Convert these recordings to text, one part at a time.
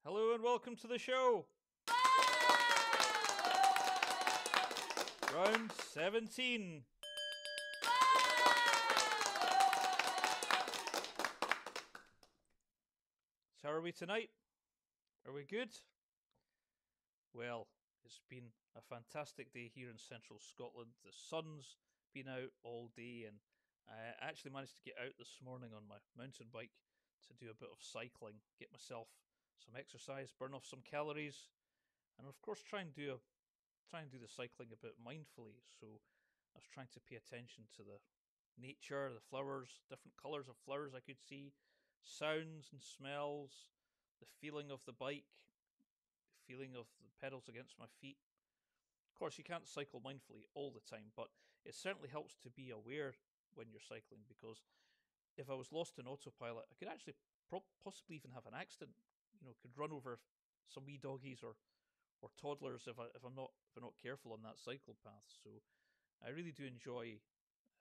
Hello and welcome to the show. Round 17. So how are we tonight? Are we good? Well, it's been a fantastic day here in central Scotland. The sun's been out all day, and I actually managed to get out this morning on my mountain bike to do a bit of cycling, get myself some exercise, burn off some calories, and of course try and do the cycling a bit mindfully. So I was trying to pay attention to the nature, the flowers, different colours of flowers I could see, sounds and smells, the feeling of the bike, the feeling of the pedals against my feet. Of course, you can't cycle mindfully all the time, but it certainly helps to be aware when you're cycling, because if I was lost in autopilot, I could actually possibly even have an accident. Could run over some wee doggies or toddlers if I'm not careful on that cycle path. So I really do enjoy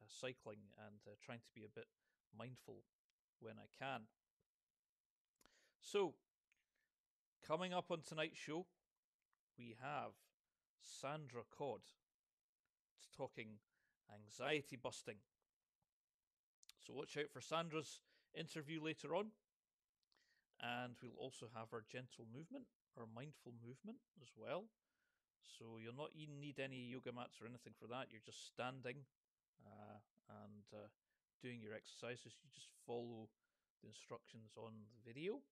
cycling and trying to be a bit mindful when I can. So coming up on tonight's show, we have Sandra Codd talking anxiety busting. So watch out for Sandra's interview later on. And we'll also have our gentle movement, our mindful movement as well. So you'll not even need any yoga mats or anything for that. You're just standing and doing your exercises. You just follow the instructions on the video.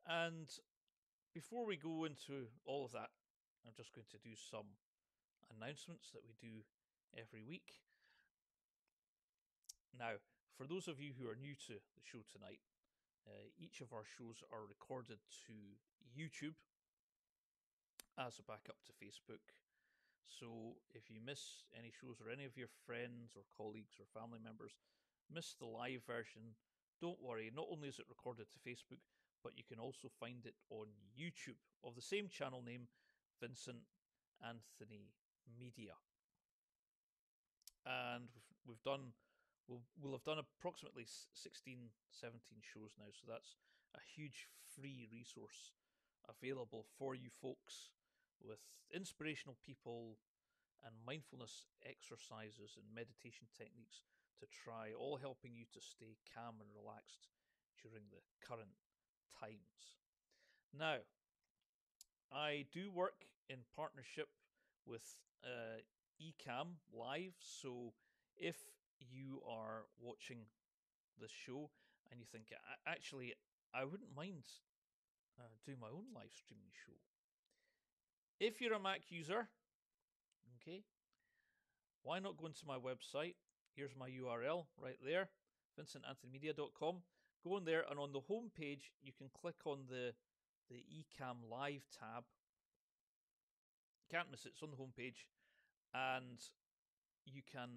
And before we go into all of that, I'm just going to do some announcements that we do every week. Now, for those of you who are new to the show tonight, each of our shows are recorded to YouTube as a backup to Facebook. So if you miss any shows, or any of your friends or colleagues or family members miss the live version, don't worry. Not only is it recorded to Facebook, but you can also find it on YouTube of the same channel name, Vincent Anthony Media. And we'll have done approximately 16, 17 shows now. So that's a huge free resource available for you folks, with inspirational people and mindfulness exercises and meditation techniques to try, all helping you to stay calm and relaxed during the current times. Now, I do work in partnership with Ecamm Live, so if you are watching this show and you think, actually, I wouldn't mind doing my own live streaming show. If you're a Mac user, okay, why not go into my website? Here's my URL right there, vincentanthonymedia.com. Go in there, and on the home page, you can click on the Ecamm Live tab. Can't miss it. It's on the home page, and you can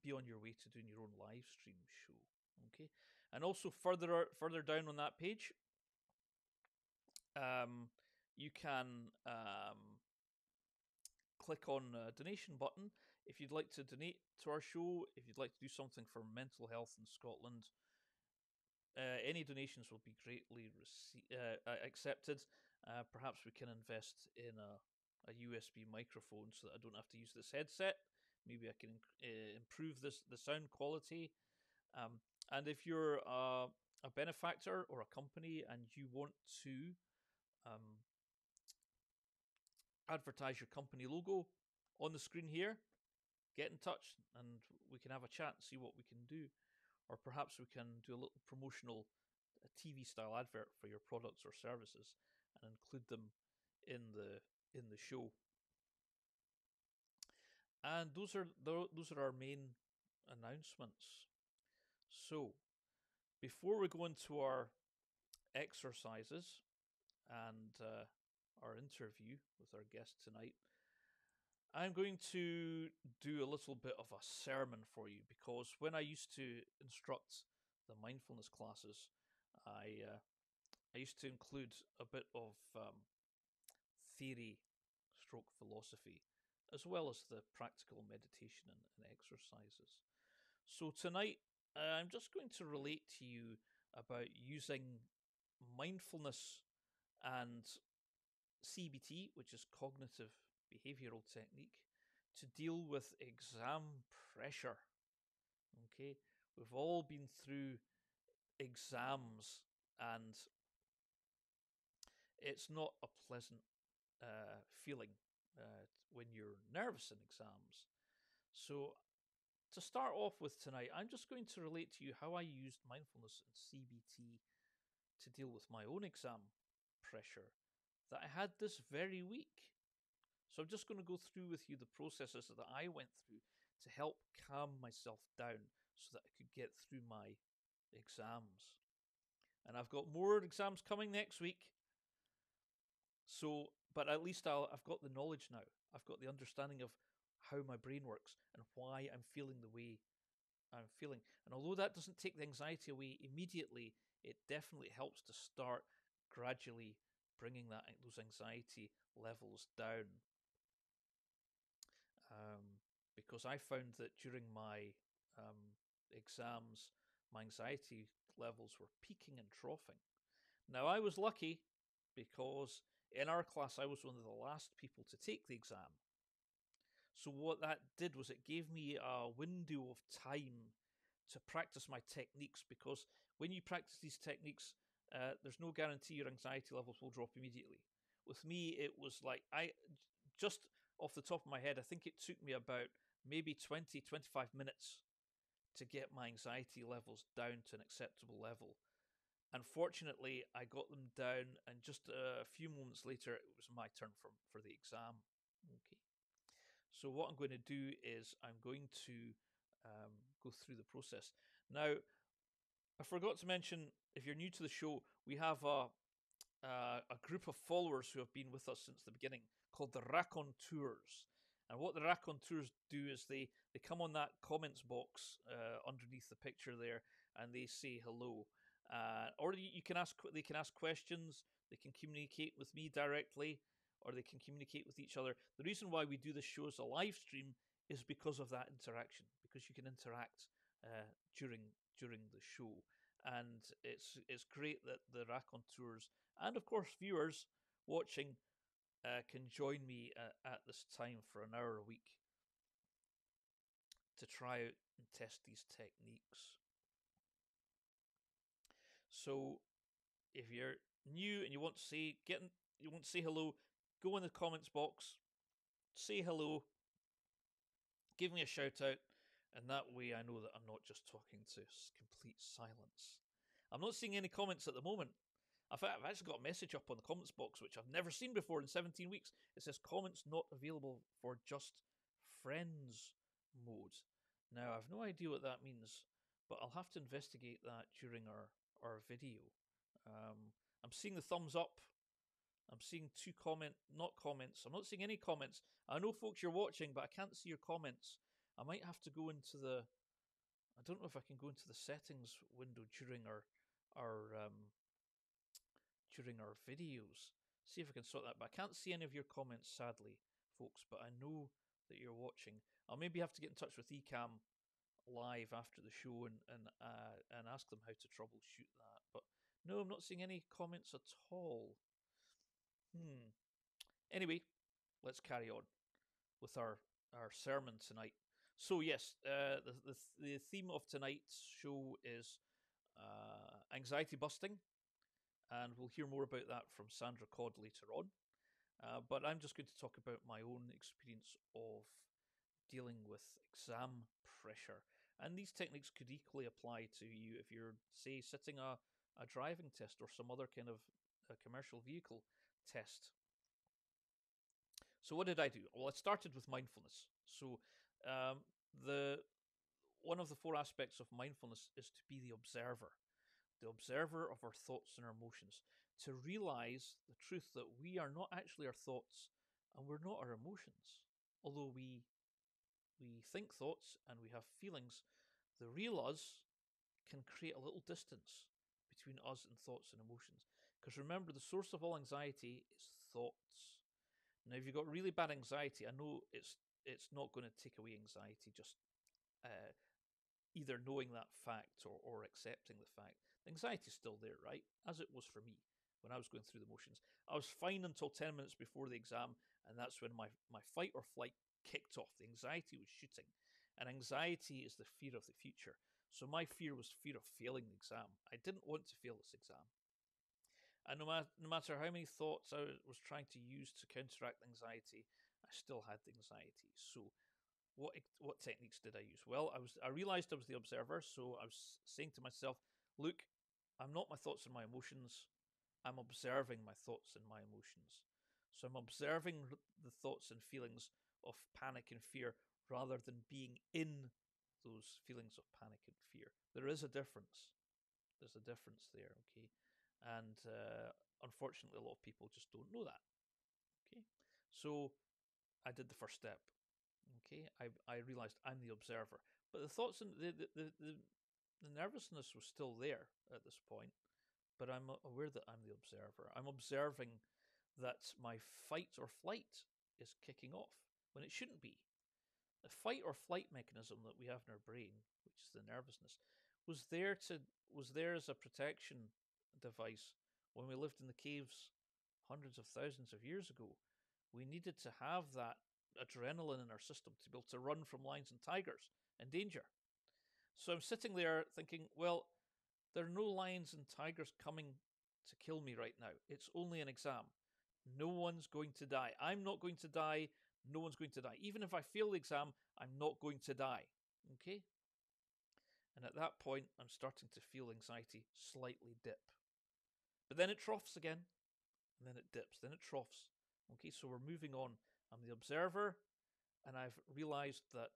be on your way to doing your own live stream show. Okay, and also further down on that page, you can click on a donation button if you'd like to donate to our show, if you'd like to do something for mental health in Scotland. Any donations will be greatly accepted. Perhaps we can invest in a USB microphone so that I don't have to use this headset. Maybe I can improve the sound quality. And if you're a benefactor or a company and you want to advertise your company logo on the screen here, get in touch and we can have a chat and see what we can do. Or perhaps we can do a little promotional TV style advert for your products or services and include them in the show. And those are our main announcements. So before we go into our exercises and our interview with our guest tonight, I'm going to do a little bit of a sermon for you, because when I used to instruct the mindfulness classes, I used to include a bit of theory stroke philosophy, as well as the practical meditation and exercises. So tonight, I'm just going to relate to you about using mindfulness and CBT, which is cognitive behavioral technique, to deal with exam pressure. Okay, we've all been through exams, and it's not a pleasant feeling when you're nervous in exams. So, to start off with tonight, I'm just going to relate to you how I used mindfulness and CBT to deal with my own exam pressure that I had this very week. So I'm just going to go through with you the processes that I went through to help calm myself down so that I could get through my exams. And I've got more exams coming next week. So, but at least I've got the knowledge now. I've got the understanding of how my brain works and why I'm feeling the way I'm feeling. And although that doesn't take the anxiety away immediately, it definitely helps to start gradually bringing those anxiety levels down. Because I found that during my exams, my anxiety levels were peaking and troughing. Now, I was lucky because in our class, I was one of the last people to take the exam. So, what that did was it gave me a window of time to practice my techniques, because when you practice these techniques, there's no guarantee your anxiety levels will drop immediately. With me, it was like just off the top of my head, I think it took me about maybe 20, 25 minutes to get my anxiety levels down to an acceptable level. Unfortunately, I got them down, and just a few moments later, it was my turn for the exam. Okay. So what I'm going to do is I'm going to go through the process. Now, I forgot to mention, if you're new to the show, we have a group of followers who have been with us since the beginning called the Raconteurs. And what the Raconteurs do is they come on that comments box underneath the picture there, and they say hello. Or you can ask. They can ask questions. They can communicate with me directly, or they can communicate with each other. The reason why we do this show as a live stream is because of that interaction. Because you can interact during the show, and it's great that the Raconteurs and of course viewers watching can join me at this time for an hour a week to try out and test these techniques. So if you're new and you want to say hello, go in the comments box, say hello, give me a shout out, and that way I know that I'm not just talking to complete silence. I'm not seeing any comments at the moment. I've actually got a message up on the comments box, which I've never seen before in 17 weeks. It says comments not available for just friends mode. Now, I've no idea what that means, but I'll have to investigate that during our video. I'm seeing the thumbs up. I'm seeing not comments. I'm not seeing any comments. I know, folks, you're watching, but I can't see your comments. I might have to go into I don't know if I can go into the settings window during our videos. See if I can sort that. But I can't see any of your comments, sadly, folks. But I know that you're watching. I'll maybe have to get in touch with Ecamm live after the show and ask them how to troubleshoot that. But no, I'm not seeing any comments at all. Anyway, let's carry on with our sermon tonight. So yes, the theme of tonight's show is anxiety busting, and we'll hear more about that from Sandra Codd later on. But I'm just going to talk about my own experience of dealing with exam pressure. And these techniques could equally apply to you if you're, say, sitting a driving test or some other kind of commercial vehicle test. So what did I do? Well, I started with mindfulness. So the one of the four aspects of mindfulness is to be the observer of our thoughts and our emotions, to realize the truth that we are not actually our thoughts and we're not our emotions. Although we think thoughts and we have feelings, the real us can create a little distance between us and thoughts and emotions. Because remember, the source of all anxiety is thoughts. Now, if you've got really bad anxiety, I know it's not going to take away anxiety just either knowing that fact or accepting the fact. The anxiety is still there, right? As it was for me when I was going through the motions. I was fine until 10 minutes before the exam, and that's when my fight or flight kicked off. The anxiety was shooting. And anxiety is the fear of the future. So my fear was fear of failing the exam. I didn't want to fail this exam. And no matter how many thoughts I was trying to use to counteract anxiety, I still had the anxiety. So what techniques did I use? Well, I realized I was the observer, so I was saying to myself, look, I'm not my thoughts and my emotions. I'm observing my thoughts and my emotions. So I'm observing the thoughts and feelings of panic and fear rather than being in those feelings of panic and fear. There is a difference. There's a difference there, okay? And unfortunately, a lot of people just don't know that, okay? So I did the first step. Okay, I realized I'm the observer, but the thoughts and the nervousness was still there at this point. But I'm aware that I'm the observer. I'm observing that my fight or flight is kicking off when it shouldn't be. The fight or flight mechanism that we have in our brain, which is the nervousness, was there as a protection device when we lived in the caves hundreds of thousands of years ago. We needed to have that adrenaline in our system to be able to run from lions and tigers in danger. So I'm sitting there thinking, well, there are no lions and tigers coming to kill me right now. It's only an exam. No one's going to die. I'm not going to die. No one's going to die. Even if I fail the exam, I'm not going to die. Okay? And at that point, I'm starting to feel anxiety slightly dip. But then it troughs again, and then it dips, then it troughs. Okay, so we're moving on. I'm the observer, and I've realized that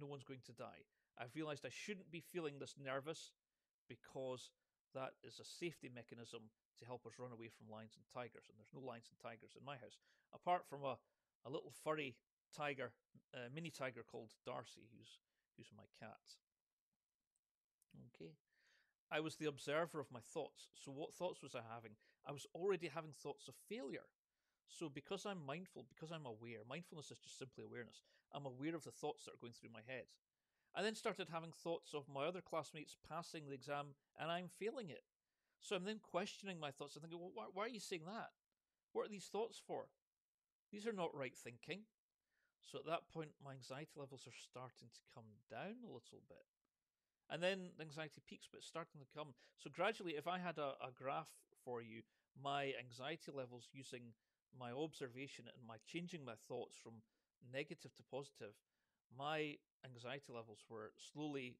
no one's going to die. I've realized I shouldn't be feeling this nervous because that is a safety mechanism to help us run away from lions and tigers. And there's no lions and tigers in my house, apart from a little furry tiger, mini tiger called Darcy, who's my cat. Okay. I was the observer of my thoughts. So what thoughts was I having? I was already having thoughts of failure. So because I'm mindful, because I'm aware, mindfulness is just simply awareness. I'm aware of the thoughts that are going through my head. I then started having thoughts of my other classmates passing the exam and I'm failing it. So I'm then questioning my thoughts. I'm thinking, well, why are you saying that? What are these thoughts for? These are not right thinking. So at that point, my anxiety levels are starting to come down a little bit. And then the anxiety peaks, but it's starting to come. So gradually, if I had a graph for you, my anxiety levels using my observation and my changing my thoughts from negative to positive, my anxiety levels were slowly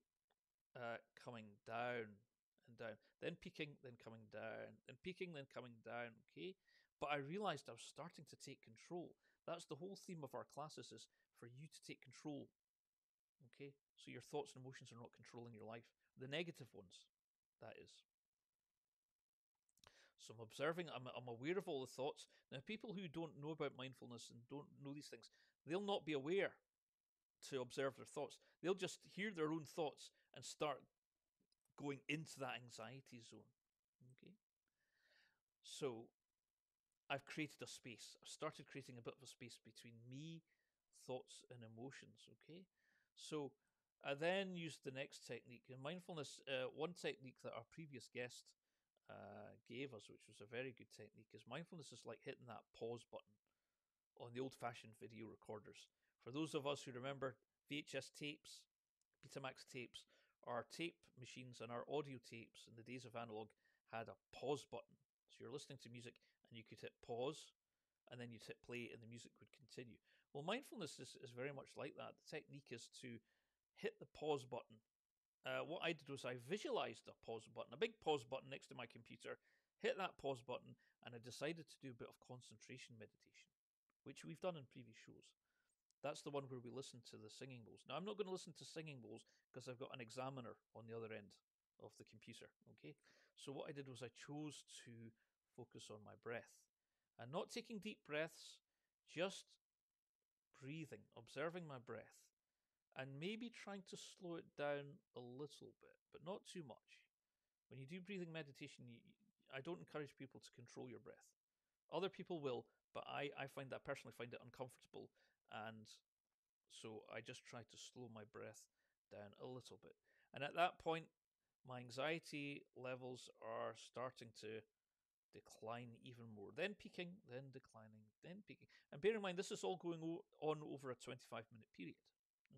coming down and down, then peaking, then coming down, then peaking, then coming down. Okay, but I realized I was starting to take control. That's the whole theme of our classes, is for you to take control. Okay, so your thoughts and emotions are not controlling your life. The negative ones, that is. So I'm observing, I'm aware of all the thoughts. Now, people who don't know about mindfulness and don't know these things, they'll not be aware to observe their thoughts. They'll just hear their own thoughts and start going into that anxiety zone. Okay. So I've created a space. I've started creating a bit of a space between me, thoughts, and emotions. Okay. So I then used the next technique. In mindfulness, one technique that our previous guest gave us, which was a very good technique, is mindfulness is like hitting that pause button on the old-fashioned video recorders. For those of us who remember VHS tapes, Betamax tapes, our tape machines and our audio tapes in the days of analog had a pause button. So you're listening to music and you could hit pause and then you'd hit play and the music would continue. Well, mindfulness is very much like that. The technique is to hit the pause button. What I did was I visualized a pause button, a big pause button next to my computer, hit that pause button, and I decided to do a bit of concentration meditation, which we've done in previous shows. That's the one where we listen to the singing bowls. Now, I'm not going to listen to singing bowls because I've got an examiner on the other end of the computer, okay? So what I did was I chose to focus on my breath and not taking deep breaths, just breathing, observing my breath, and maybe trying to slow it down a little bit, but not too much. When you do breathing meditation, I don't encourage people to control your breath. Other people will, but I find that personally find it uncomfortable, and so I just try to slow my breath down a little bit. And at that point, my anxiety levels are starting to decline even more, then peaking, then declining, then peaking. And bear in mind, this is all going on over a 25-minute period.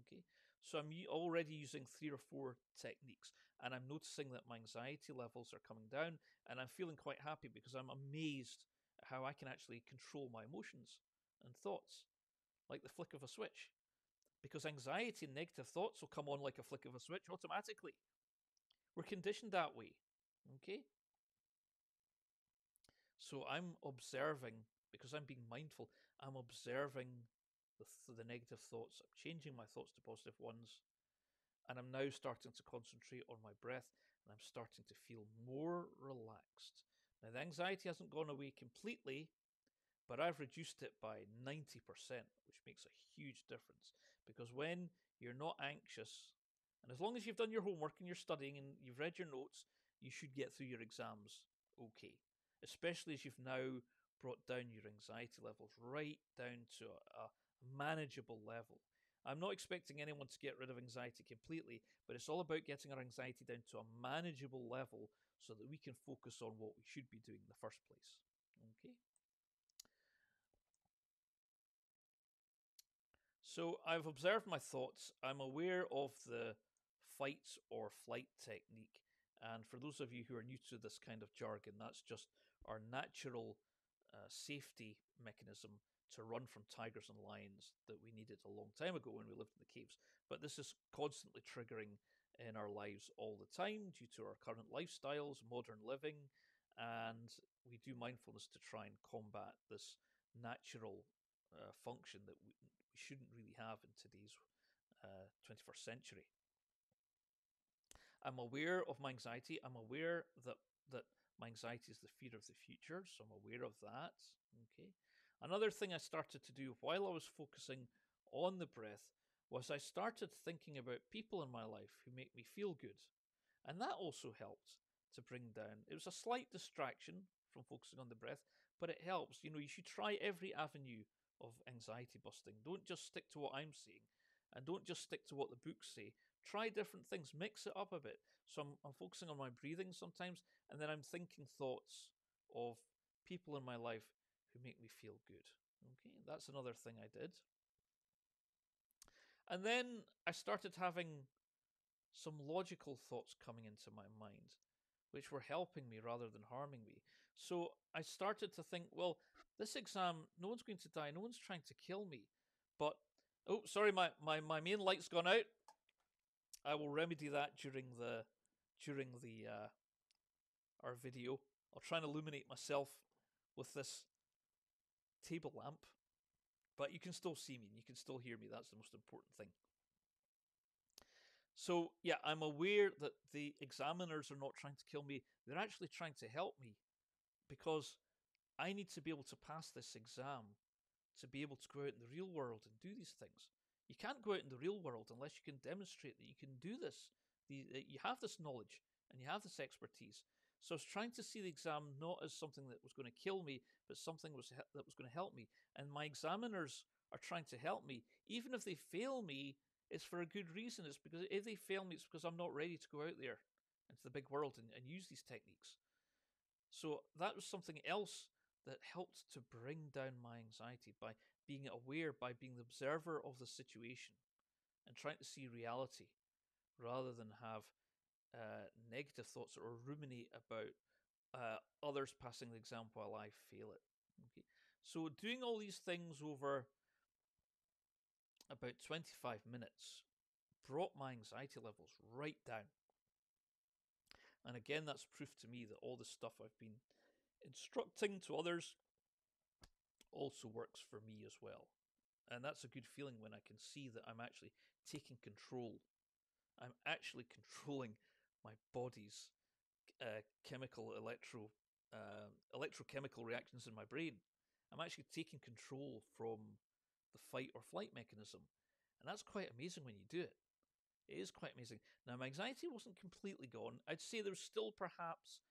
Okay, so I'm already using 3 or 4 techniques, and I'm noticing that my anxiety levels are coming down, and I'm feeling quite happy because I'm amazed at how I can actually control my emotions and thoughts like the flick of a switch. Because anxiety and negative thoughts will come on like a flick of a switch automatically. We're conditioned that way. Okay? So I'm observing, because I'm being mindful, I'm observing the negative thoughts. I'm changing my thoughts to positive ones. And I'm now starting to concentrate on my breath, and I'm starting to feel more relaxed. Now, the anxiety hasn't gone away completely, but I've reduced it by 90%, which makes a huge difference. Because when you're not anxious, and as long as you've done your homework and you're studying and you've read your notes, you should get through your exams okay. Especially as you've now brought down your anxiety levels right down to a manageable level. I'm not expecting anyone to get rid of anxiety completely, but it's all about getting our anxiety down to a manageable level so that we can focus on what we should be doing in the first place. Okay? So I've observed my thoughts. I'm aware of the fight or flight technique. And for those of you who are new to this kind of jargon, that's just our natural safety mechanism to run from tigers and lions that we needed a long time ago when we lived in the caves. But this is constantly triggering in our lives all the time due to our current lifestyles, modern living, and we do mindfulness to try and combat this natural function that we shouldn't really have in today's 21st century. I'm aware of my anxiety. I'm aware that my anxiety is the fear of the future, so I'm aware of that. Okay. Another thing I started to do while I was focusing on the breath was I started thinking about people in my life who make me feel good. And that also helped to bring down. It was a slight distraction from focusing on the breath, but it helps. You should try every avenue of anxiety busting. Don't just stick to what I'm saying, and don't just stick to what the books say. Try different things, mix it up a bit. So I'm focusing on my breathing sometimes, and then I'm thinking thoughts of people in my life who make me feel good. Okay, that's another thing I did. And then I started having some logical thoughts coming into my mind, which were helping me rather than harming me. So I started to think, well, this exam, no one's going to die, no one's trying to kill me. But, oh, sorry, my main light's gone out. I will remedy that during the our video. I'll try and illuminate myself with this table lamp, but you can still see me and you can still hear me. That's the most important thing. So, yeah, I'm aware that the examiners are not trying to kill me. They're actually trying to help me because I need to be able to pass this exam to be able to go out in the real world and do these things. You can't go out in the real world unless you can demonstrate that you can do this. You have this knowledge and you have this expertise. So I was trying to see the exam not as something that was going to kill me, but something that was going to help me. And my examiners are trying to help me. Even if they fail me, it's for a good reason. It's because if they fail me, it's because I'm not ready to go out there into the big world and use these techniques. So that was something else that helped to bring down my anxiety by being aware, by being the observer of the situation and trying to see reality rather than have negative thoughts or ruminate about others passing the exam while I fail it. Okay. So doing all these things over about 25 minutes brought my anxiety levels right down. And again, that's proof to me that all the stuff I've been instructing to others also works for me as well. And that's a good feeling when I can see that I'm actually taking control. I'm actually controlling my body's electrochemical reactions in my brain. I'm actually taking control from the fight or flight mechanism. And that's quite amazing when you do it. It is quite amazing. Now, my anxiety wasn't completely gone. I'd say there's still perhaps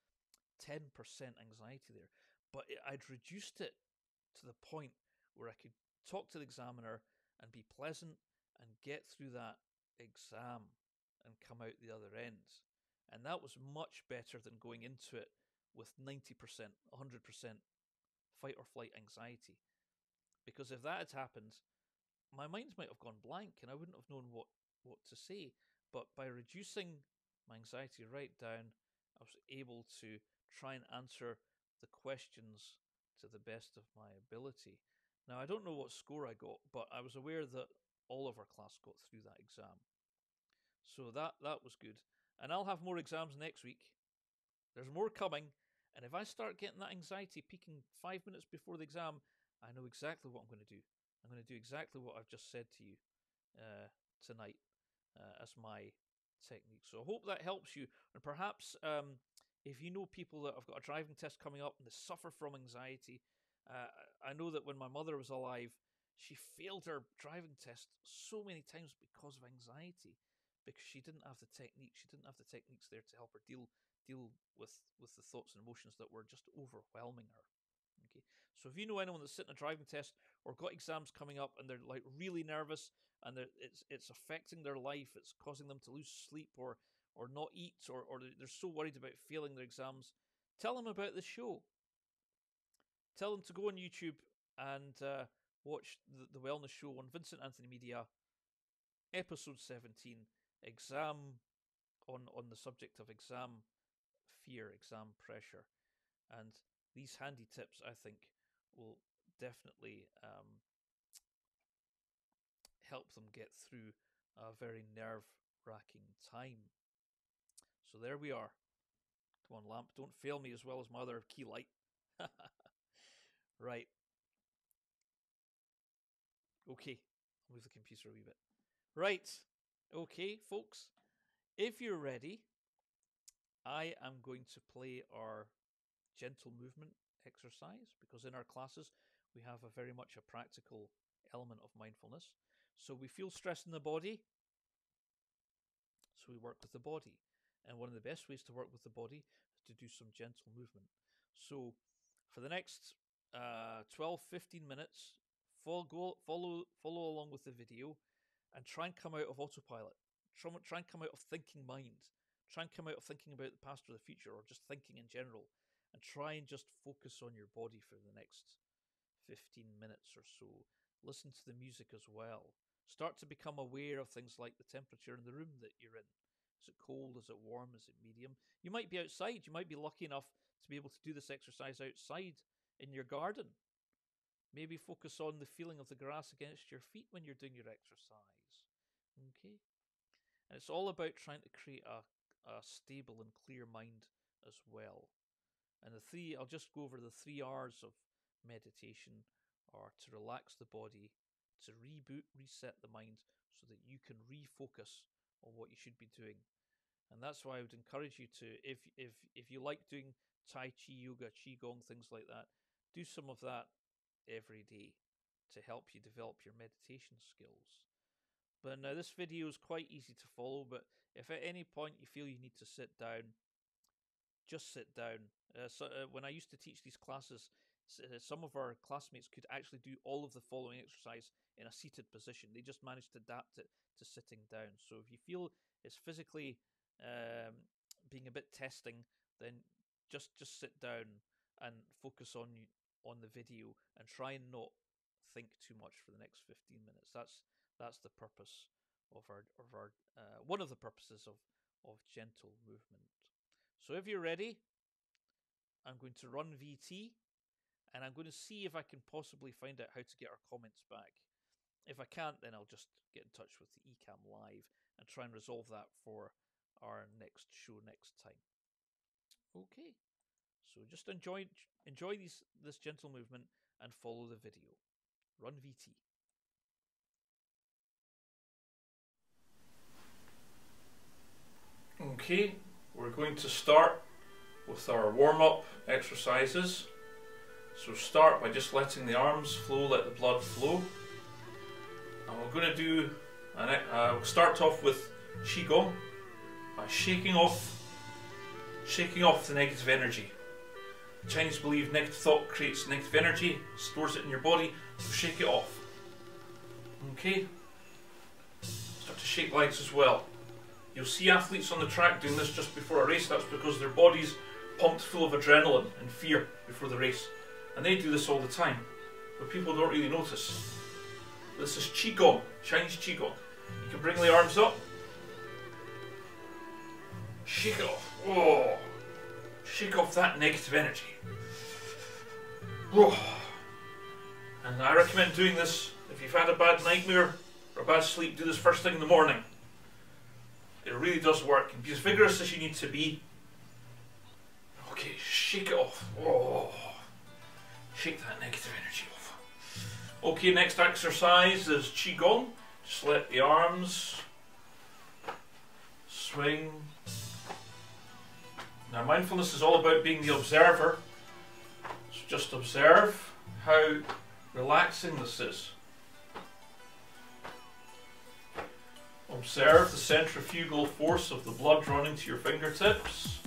10% anxiety there, but I'd reduced it to the point where I could talk to the examiner and be pleasant and get through that exam and come out the other end. And that was much better than going into it with 90%, 100% fight or flight anxiety. Because if that had happened, my mind might have gone blank and I wouldn't have known what to say. But by reducing my anxiety right down, I was able to try and answer the questions to the best of my ability. Now, I don't know what score I got, but I was aware that all of our class got through that exam. So that was good. And I'll have more exams next week. There's more coming. And if I start getting that anxiety peaking 5 minutes before the exam, I know exactly what I'm going to do. I'm going to do exactly what I've just said to you tonight as my technique. So I hope that helps you. And perhaps if you know people that have got a driving test coming up and they suffer from anxiety, I know that when my mother was alive, she failed her driving test so many times because of anxiety, because she didn't have the technique. She didn't have the techniques there to help her deal with the thoughts and emotions that were just overwhelming her. Okay, so if you know anyone that's sitting a driving test or got exams coming up and they're like really nervous and it's affecting their life, it's causing them to lose sleep or not eat, or they're so worried about failing their exams, tell them about the show. Tell them to go on YouTube and watch the wellness show on Vincent Anthony Media, episode 17, exam on the subject of exam fear, exam pressure. And these handy tips, I think, will definitely help them get through a very nerve-wracking time. So there we are. Come on, lamp, don't fail me as well as my other key light. Right. Okay, I'll move the computer a wee bit. Right. Okay, folks, if you're ready, I am going to play our gentle movement exercise, because in our classes we have a very much a practical element of mindfulness. So we feel stress in the body, so we work with the body. And one of the best ways to work with the body is to do some gentle movement. So for the next 12-15 minutes, follow along with the video and try and come out of autopilot. Try and come out of thinking mind. Try and come out of thinking about the past or the future, or just thinking in general, and try and just focus on your body for the next 15 minutes or so. Listen to the music as well. Start to become aware of things like the temperature in the room that you're in. Is it cold? Is it warm? Is it medium? You might be outside. You might be lucky enough to be able to do this exercise outside in your garden. Maybe focus on the feeling of the grass against your feet when you're doing your exercise. Okay? And it's all about trying to create a stable and clear mind as well. And I'll just go over the 3 R's of meditation are to relax the body, to reboot, reset the mind so that you can refocus on what you should be doing. And that's why I would encourage you to, if you like doing Tai Chi, yoga, Qigong, things like that, do some of that every day to help you develop your meditation skills. But now this video is quite easy to follow, but if at any point you feel you need to sit down, just sit down. When I used to teach these classes, some of our classmates could actually do all of the following exercise in a seated position. They just managed to adapt it to sitting down. So if you feel it's physically being a bit testing, then just sit down and focus on the video and try and not think too much for the next 15 minutes. That's the purpose of our one of the purposes of gentle movement. So if you're ready, I'm going to run VT, and I'm going to see if I can possibly find out how to get our comments back. If I can't, then I'll just get in touch with the eCam Live and try and resolve that for our next show next time. Okay, so just enjoy this gentle movement and follow the video. Run VT. Okay, we're going to start with our warm-up exercises. So start by just letting the arms flow, let the blood flow. And we're going to do, we'll start off with Qigong by shaking off the negative energy. The Chinese believe negative thought creates negative energy, stores it in your body, so shake it off. Okay? Start to shake legs as well. You'll see athletes on the track doing this just before a race. That's because their body's pumped full of adrenaline and fear before the race. And they do this all the time, but people don't really notice. This is Qigong, Chinese Qigong. You can bring the arms up, shake it off. Oh, shake off that negative energy. Oh. And I recommend doing this if you've had a bad nightmare or a bad sleep. Do this first thing in the morning. It really does work. And be as vigorous as you need to be. Okay, shake it off. Oh, shake that negative energy off. Okay, next exercise is Qigong. Just let the arms swing. Now, mindfulness is all about being the observer. So just observe how relaxing this is. Observe the centrifugal force of the blood running to your fingertips.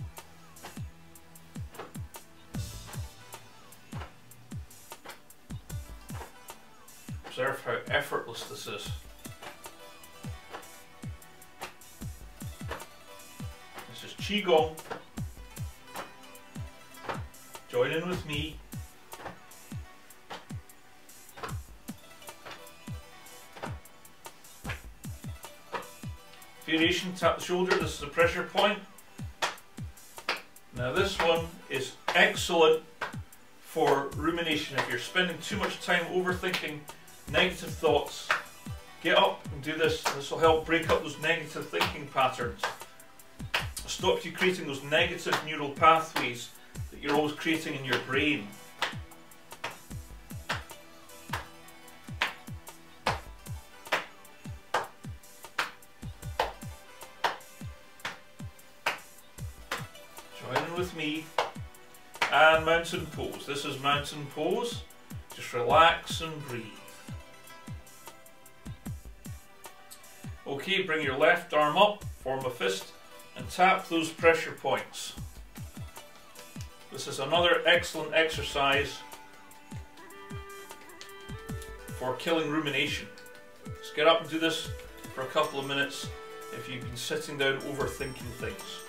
Observe how effortless this is. This is Qigong. Join in with me. Variation, tap the shoulder. This is a pressure point. Now this one is excellent for rumination. If you're spending too much time overthinking negative thoughts, get up and do this. This will help break up those negative thinking patterns. Stop you creating those negative neural pathways that you're always creating in your brain. Join in with me. And mountain pose. This is mountain pose. Just relax and breathe. Okay, bring your left arm up, form a fist, and tap those pressure points. This is another excellent exercise for killing rumination. Just get up and do this for a couple of minutes if you've been sitting down overthinking things.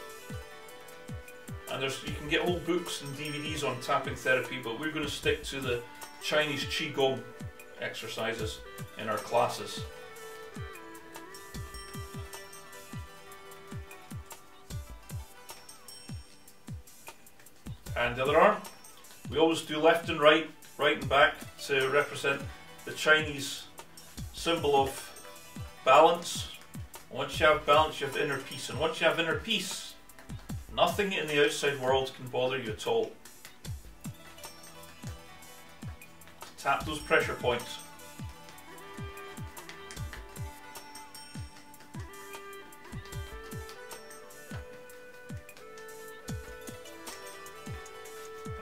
And you can get whole books and DVDs on tapping therapy, but we're going to stick to the Chinese Qigong exercises in our classes. And the other arm. We always do left and right, right and back to represent the Chinese symbol of balance. Once you have balance, you have inner peace. And once you have inner peace, nothing in the outside world can bother you at all. Tap those pressure points.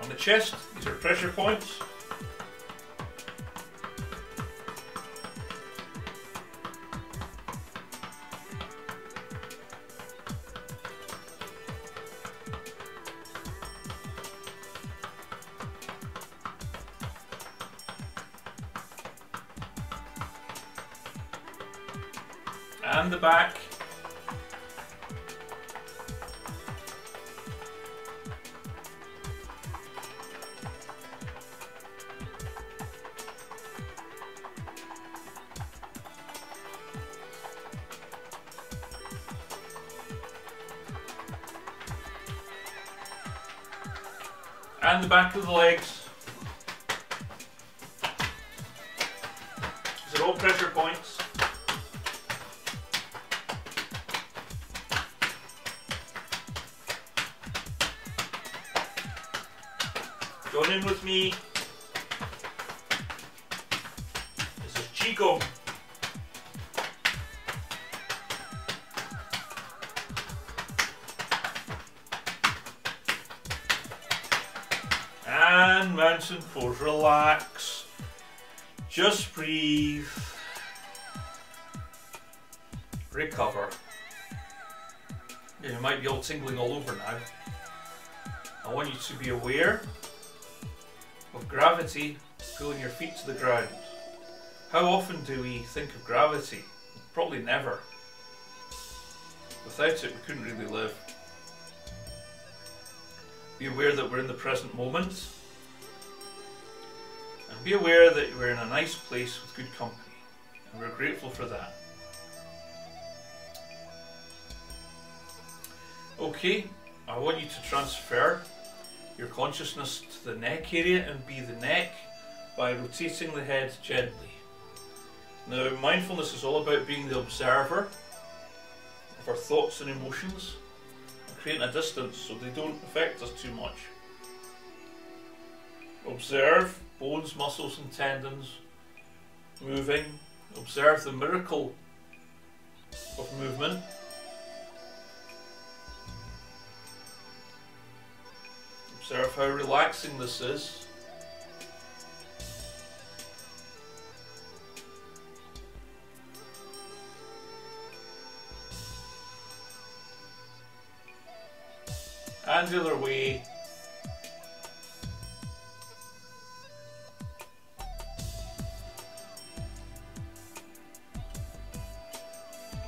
On the chest, these are pressure points. And the back. And the back of the legs. These are all pressure points. Join in with me. This is Qigong. And mountain pose. Relax. Just breathe. Recover. You might be all tingling all over now. I want you to be aware of gravity pulling your feet to the ground. How often do we think of gravity? Probably never. The Without it, we couldn't really live. Be aware that we're in the present moment. And be aware that we're in a nice place with good company. And we're grateful for that. Okay, I want you to transfer your consciousness to the neck area and be the neck by rotating the head gently. Now, mindfulness is all about being the observer of our thoughts and emotions and creating a distance so they don't affect us too much. Observe bones, muscles and tendons moving. Observe the miracle of movement. Observe how relaxing this is. And the other way.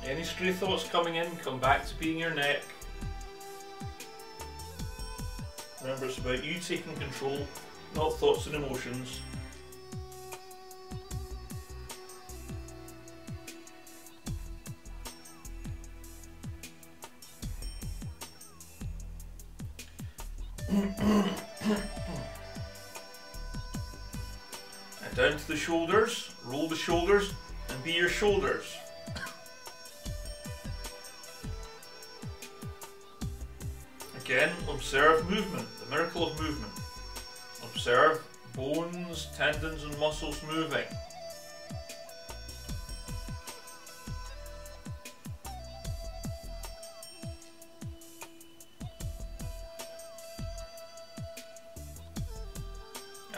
Any stray thoughts coming in, come back to being your neck. Remember, it's about you taking control, not thoughts and emotions. And down to the shoulders, roll the shoulders and be your shoulders. Again, observe movement, the miracle of movement. Observe bones, tendons and muscles moving.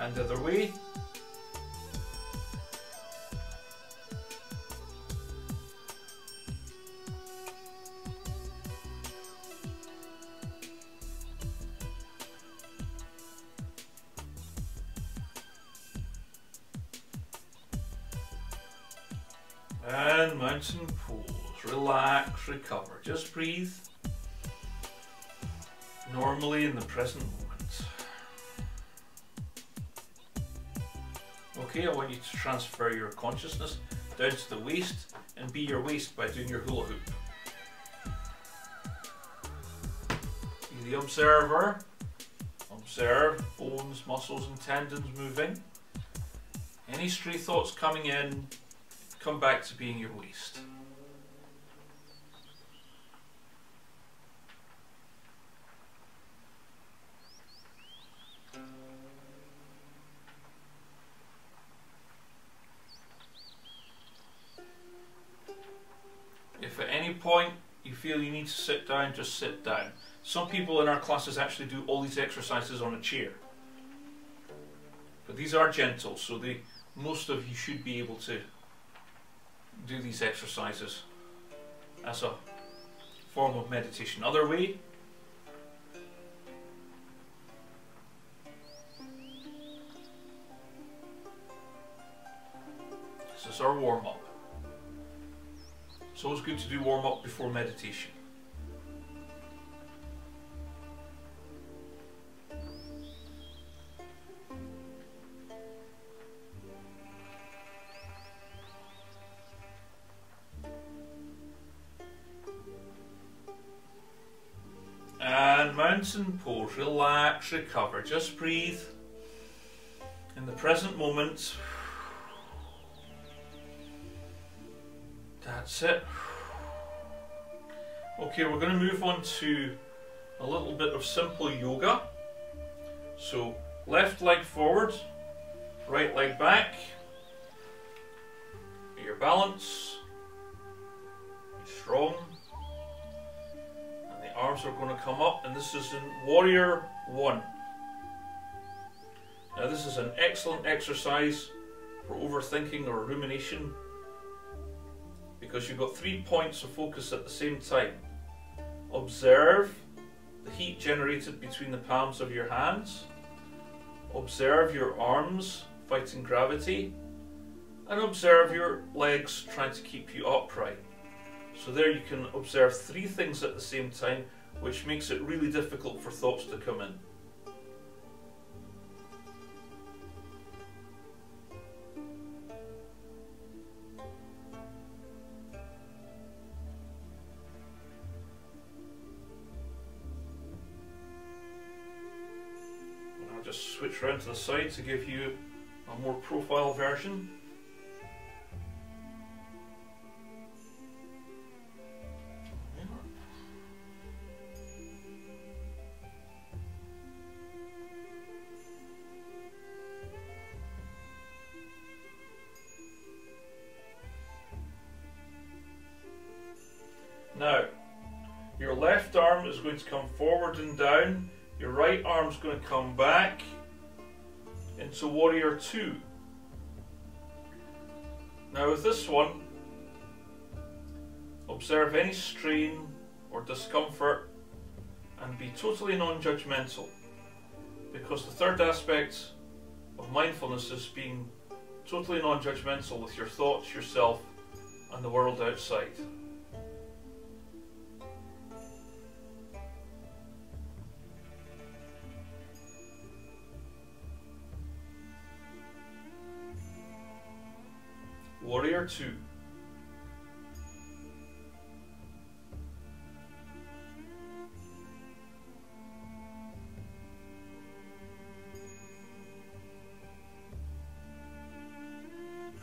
And the other way. And mountain pose. Relax, recover. Just breathe normally in the present moment. Okay, I want you to transfer your consciousness down to the waist and be your waist by doing your hula hoop. Be the observer. Observe bones, muscles and tendons moving. Any stray thoughts coming in, come back to being your waist. If at any point you feel you need to sit down, just sit down. Some people in our classes actually do all these exercises on a chair. But these are gentle, so most of you should be able to do these exercises as a form of meditation. Other way. This is our warm-up. It's always good to do warm-up before meditation. And mountain pose. Relax, recover. Just breathe in the present moment. That's it. Okay, we're going to move on to a little bit of simple yoga. So left leg forward, right leg back. Get your balance. Be strong. And the arms are going to come up, and this is in Warrior 1. Now this is an excellent exercise for overthinking or rumination, because you've got 3 points of focus at the same time. Observe the heat generated between the palms of your hands. Observe your arms fighting gravity. And observe your legs trying to keep you upright. So there you can observe 3 things at the same time, which makes it really difficult for thoughts to come in. I'll just switch around to the side to give you a more profile version. Now, your left arm is going to come forward and down, your right arm is going to come back into Warrior 2. Now with this one, observe any strain or discomfort and be totally non-judgmental, because the third aspect of mindfulness is being totally non-judgmental with your thoughts, yourself and the world outside. Warrior 2.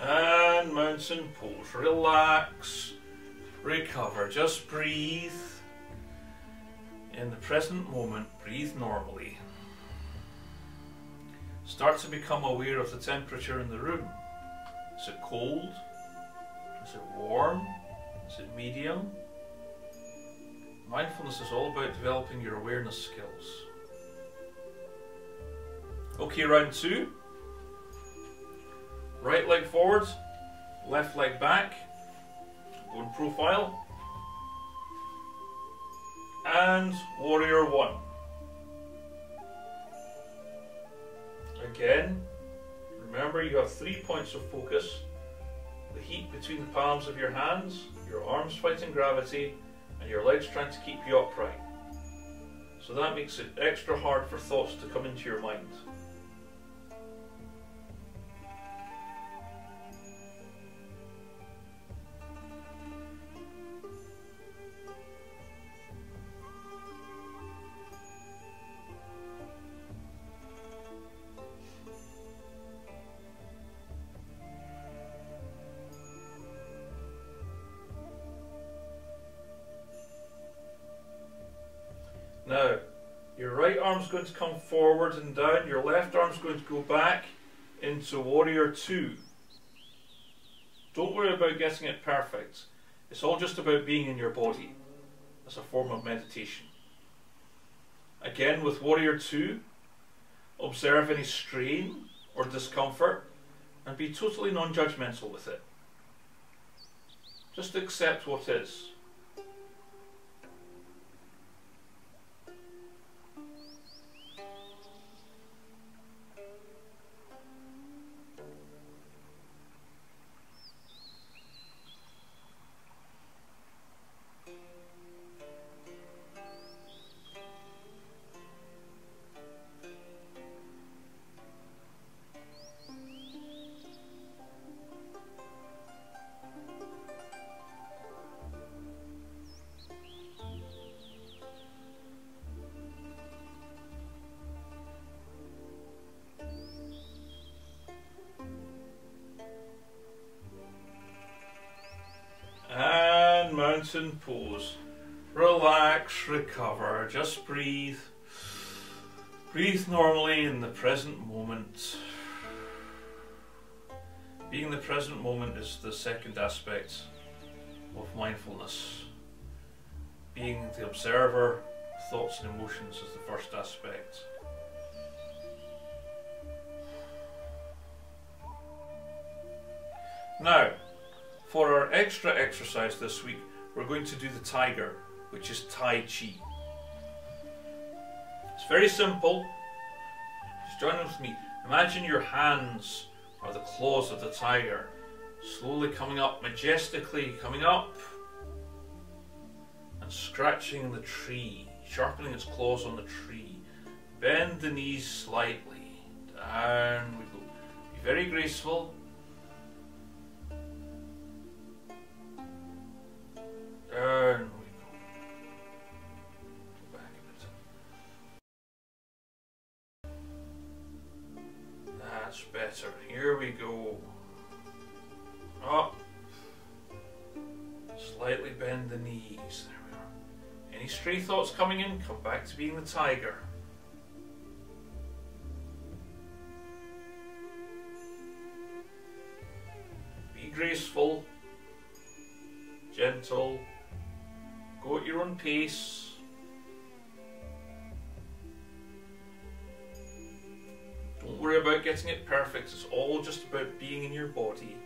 And mountain pose. Relax. Recover. Just breathe. In the present moment, breathe normally. Start to become aware of the temperature in the room. Is it cold? Is it warm? Is it medium? Mindfulness is all about developing your awareness skills. Okay, round 2. Right leg forward, left leg back. Go in profile. And Warrior 1. Again. Remember, you have 3 points of focus: the heat between the palms of your hands, your arms fighting gravity, and your legs trying to keep you upright. So that makes it extra hard for thoughts to come into your mind. Now, your right arm's going to come forward and down, your left arm's going to go back into Warrior 2. Don't worry about getting it perfect. It's all just about being in your body as a form of meditation. Again, with Warrior 2, observe any strain or discomfort and be totally non-judgmental with it. Just accept what is. And mountain pose. Relax, recover, just breathe. Breathe normally in the present moment. Being in the present moment is the second aspect of mindfulness. Being the observer, thoughts and emotions is the first aspect. Now, for our extra exercise this week, we're going to do the tiger, which is Tai Chi. It's very simple. Just join with me. Imagine your hands are the claws of the tiger, slowly coming up, majestically coming up, and scratching the tree, sharpening its claws on the tree. Bend the knees slightly. Down we go. Be very graceful. Down we go. Go back a bit. That's better. Here we go. Up. Slightly bend the knees. There we are. Any stray thoughts coming in, come back to being the tiger. Be graceful, gentle, go at your own pace. Don't worry about getting it perfect, it's all just about being in your body.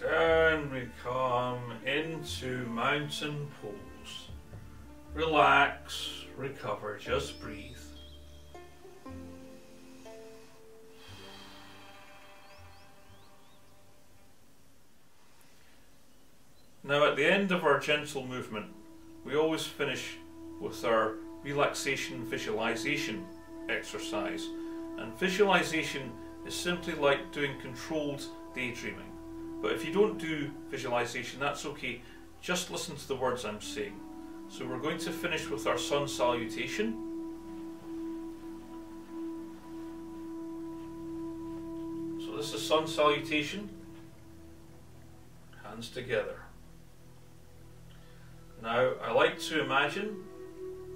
Down we come into mountain pose. Relax, recover, just breathe. Now at the end of our gentle movement, we always finish with our relaxation visualization exercise. And visualization is simply like doing controlled daydreaming. But if you don't do visualization, that's okay. Just listen to the words I'm saying. So we're going to finish with our sun salutation. So this is sun salutation. Hands together. Now I like to imagine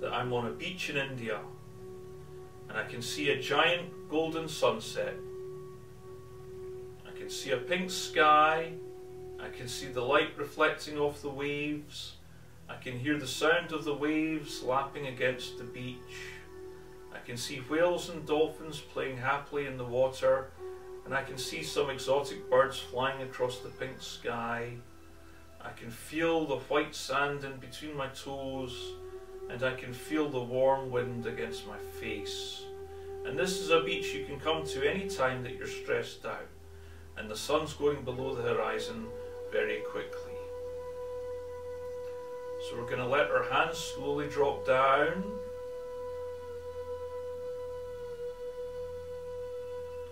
that I'm on a beach in India and I can see a giant golden sunset. I can see a pink sky, I can see the light reflecting off the waves, I can hear the sound of the waves lapping against the beach, I can see whales and dolphins playing happily in the water, and I can see some exotic birds flying across the pink sky. I can feel the white sand in between my toes, and I can feel the warm wind against my face. And this is a beach you can come to any time that you're stressed out. And the sun's going below the horizon very quickly. So we're going to let our hands slowly drop down.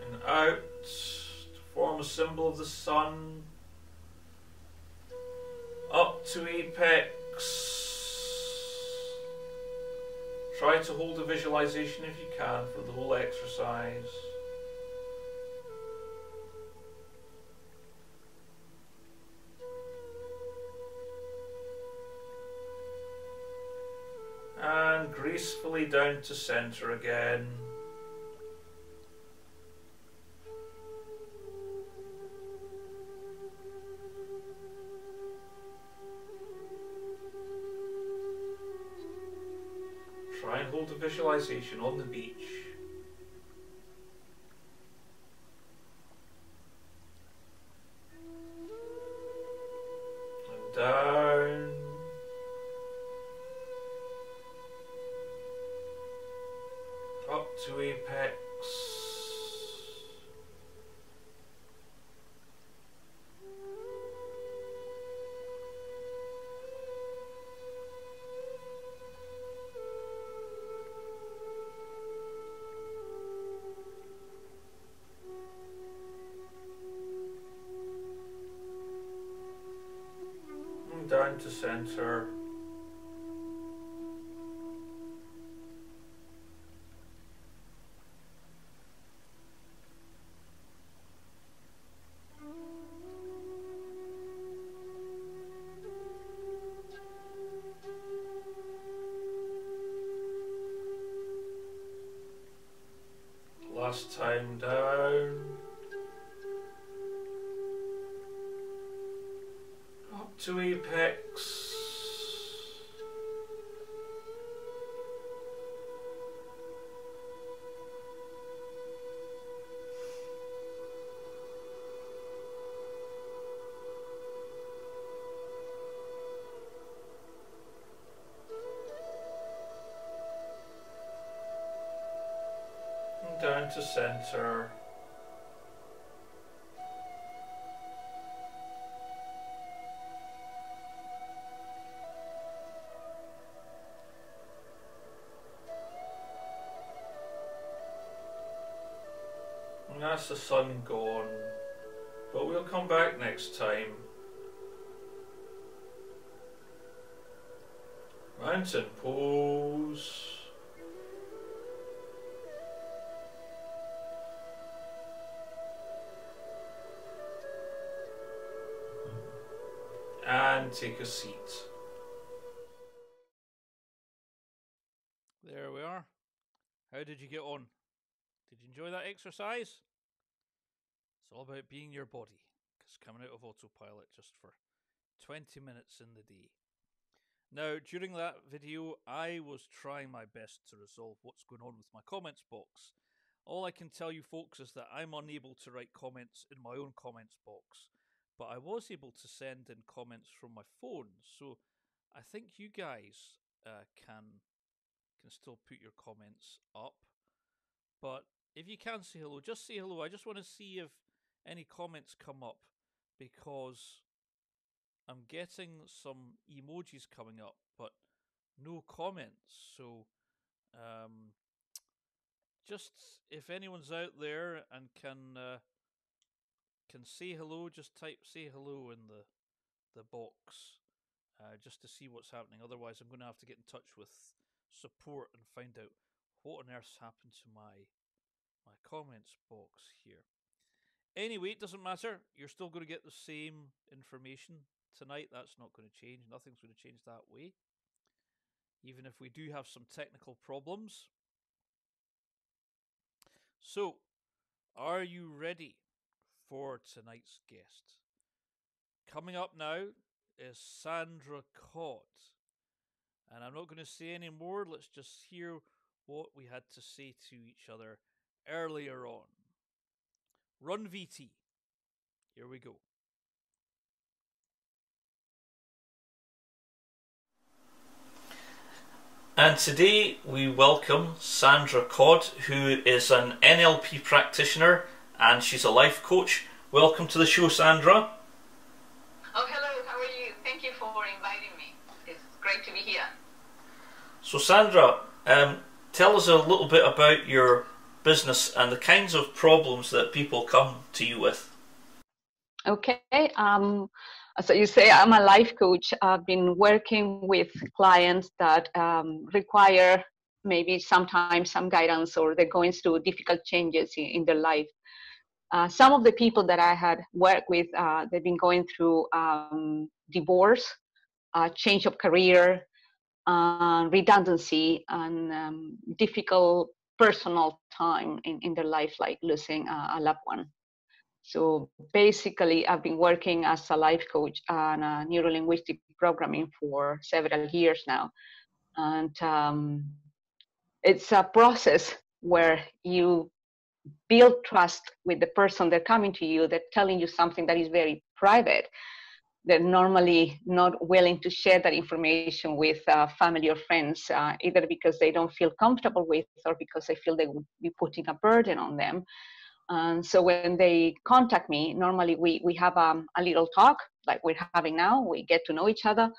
And out to form a symbol of the sun. Up to apex. Try to hold a visualization if you can for the whole exercise. And gracefully down to center again. Try and hold a visualization on the beach. And down. Up to apex. And down to center. last time down. Up to apex. And down to center. And that's the sun gone, but we'll come back next time. Mountain pose. And take a seat. There we are. How did you get on? Did you enjoy that exercise? It's all about being your body, because coming out of autopilot just for 20 minutes in the day. Now, during that video, I was trying my best to resolve what's going on with my comments box. All I can tell you folks is that I'm unable to write comments in my own comments box, but I was able to send in comments from my phone, so I think you guys can still put your comments up. But if you can say hello, just say hello. I just want to see if any comments come up, because I'm getting some emojis coming up, but no comments. So just if anyone's out there and can say hello, just type say hello in the box, just to see what's happening. Otherwise, I'm going to have to get in touch with support and find out what on earth's happened to my comments box here. Anyway, it doesn't matter. You're still going to get the same information tonight. That's not going to change. Nothing's going to change that way, even if we do have some technical problems. So, are you ready for tonight's guest? Coming up now is Sandra Codd. And I'm not going to say any more. Let's just hear what we had to say to each other earlier on. Run VT. Here we go. And today we welcome Sandra Codd, who is an NLP practitioner and she's a life coach. Welcome to the show, Sandra. Oh, hello. How are you? Thank you for inviting me. It's great to be here. So, Sandra, tell us a little bit about your business and the kinds of problems that people come to you with. Okay. So you say I'm a life coach. I've been working with clients that require maybe sometimes some guidance, or they're going through difficult changes in their life. Some of the people that I had worked with, they've been going through divorce, change of career, redundancy, and difficult personal time in their life, like losing a loved one. So basically, I've been working as a life coach and neuro-linguistic programming for several years now. And it's a process where you build trust with the person they're coming to you. They're telling you something that is very private. They're normally not willing to share that information with family or friends, either because they don't feel comfortable with, or because they feel they would be putting a burden on them. And so when they contact me, normally we have a little talk like we're having now. We get to know each other.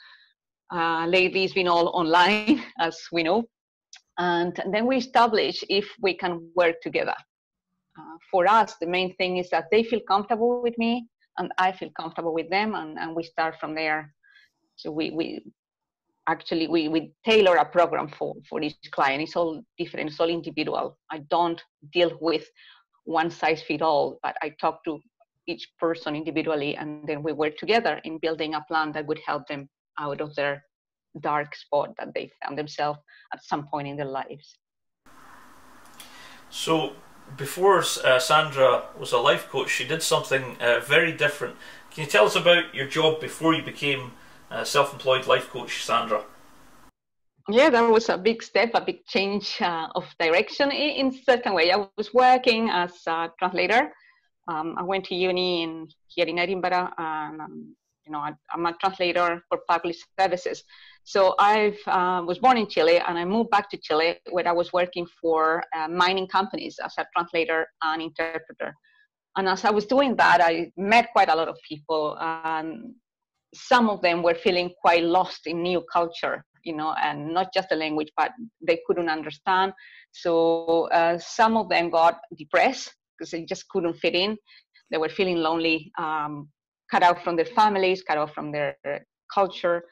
Lately it's been all online, as we know. And then we establish if we can work together. For us, the main thing is that they feel comfortable with me and I feel comfortable with them, and we start from there. So we tailor a program for each client. It's all different, it's all individual. I don't deal with one size fit all, but I talk to each person individually, and then we work together in building a plan that would help them out of their dark spot that they found themselves at some point in their lives. So before Sandra was a life coach, she did something very different. Can you tell us about your job before you became a self-employed life coach, Sandra? Yeah, that was a big step, a big change of direction in certain way. I was working as a translator. I went to uni here in Edinburgh, and I'm a translator for public services. So I was born in Chile, and I moved back to Chile, where I was working for mining companies as a translator and interpreter. And as I was doing that, I met quite a lot of people, and some of them were feeling quite lost in new culture, and not just the language, but they couldn't understand. So some of them got depressed because they just couldn't fit in. They were feeling lonely, cut out from their families, cut out from their culture.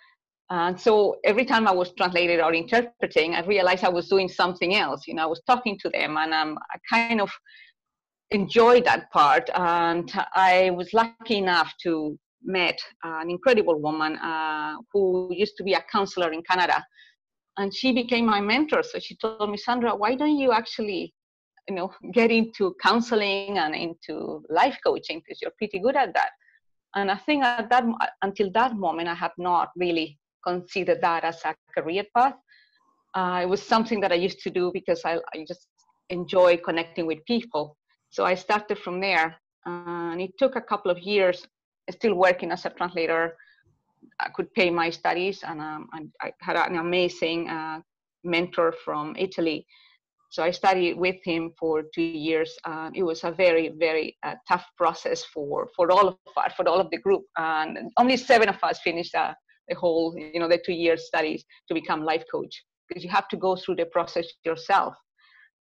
And so every time I was translating or interpreting, I realized I was doing something else. I was talking to them, and I kind of enjoyed that part. And I was lucky enough to met an incredible woman who used to be a counselor in Canada, and she became my mentor. So she told me, Sandra, why don't you actually, get into counseling and into life coaching, because you're pretty good at that. And I think until that moment, I have not really considered that as a career path. It was something that I used to do because I just enjoy connecting with people. So I started from there, and it took a couple of years still working as a translator. I could pay my studies, and I had an amazing mentor from Italy. So I studied with him for 2 years. It was a very, very tough process for all of us, for all of the group. And only 7 of us finished the whole, the 2 year studies to become life coach, because you have to go through the process yourself.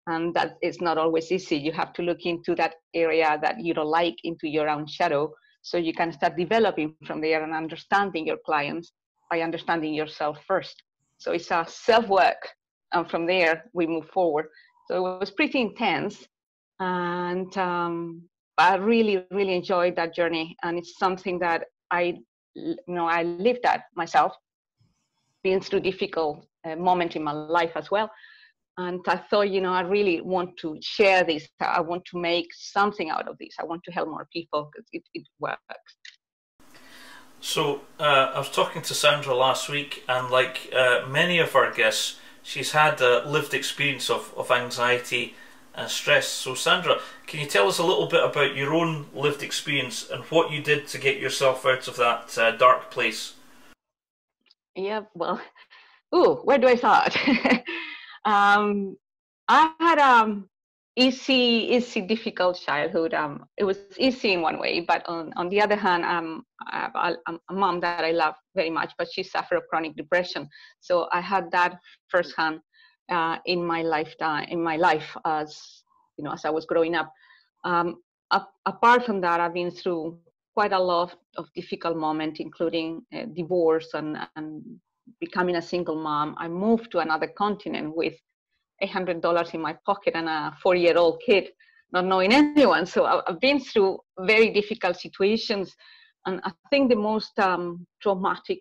And that is not always easy. You have to look into that area that you don't like, into your own shadow, so you can start developing from there and understanding your clients by understanding yourself first. So it's a self-work, and from there we move forward. So it was pretty intense, and I really, really enjoyed that journey. And it's something that I lived that myself, been through difficult moment in my life as well. And I thought, I really want to share this. I want to make something out of this. I want to help more people, because it works. So I was talking to Sandra last week, and like many of our guests, she's had a lived experience of anxiety and stress. So Sandra, can you tell us a little bit about your own lived experience and what you did to get yourself out of that dark place? Yeah, well, where do I start? I had easy, difficult childhood. It was easy in one way, but on the other hand, I have a mom that I love very much, but she suffered of chronic depression. So I had that firsthand in my lifetime, in my life, as as I was growing up. Apart from that, I've been through quite a lot of difficult moments, including divorce and becoming a single mom. I moved to another continent with $800 in my pocket and a 4-year-old kid, not knowing anyone. So I've been through very difficult situations. And I think the most traumatic,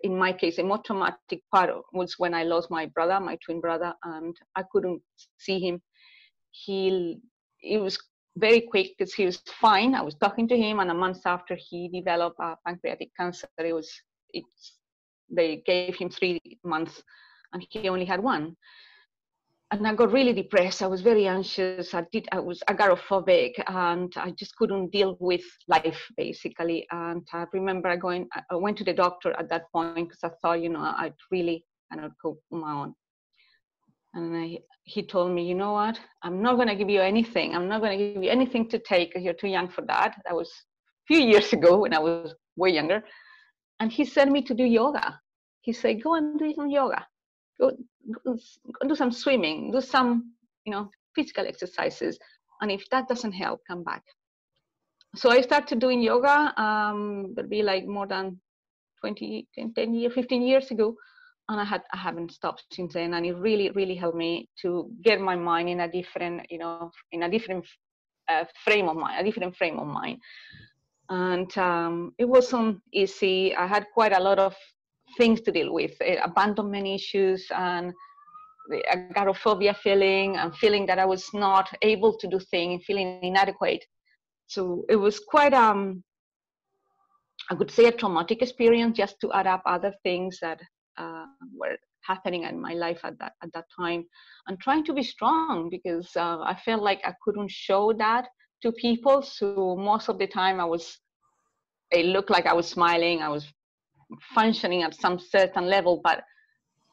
in my case, the most traumatic part was when I lost my brother, my twin brother, and I couldn't see him. It was very quick because he was fine. I was talking to him, and a month after he developed pancreatic cancer. They gave him 3 months, and he only had 1. And I got really depressed. I was very anxious. I was agoraphobic, and I just couldn't deal with life, basically. And I remember I went to the doctor at that point because I thought, I'd really cannot cope on my own. And he told me, you know what? I'm not going to give you anything. I'm not going to give you anything to take because you're too young for that. That was a few years ago when I was way younger. And he sent me to do yoga. He said, go and do some yoga. Go do some swimming, do some, physical exercises. And if that doesn't help, come back. So I started doing yoga. That'd be like more than 10 years, 15 years ago. And I haven't stopped since then. And it really, really helped me to get my mind in a different, in a different frame of mind, And it wasn't easy. I had quite a lot of things to deal with, abandonment issues, and the agoraphobia feeling and feeling that I was not able to do things, feeling inadequate. So it was quite I could say a traumatic experience, just to add up other things that were happening in my life at that time, and trying to be strong, because I felt like I couldn't show that to people. So most of the time it looked like I was smiling, I was functioning at some certain level, but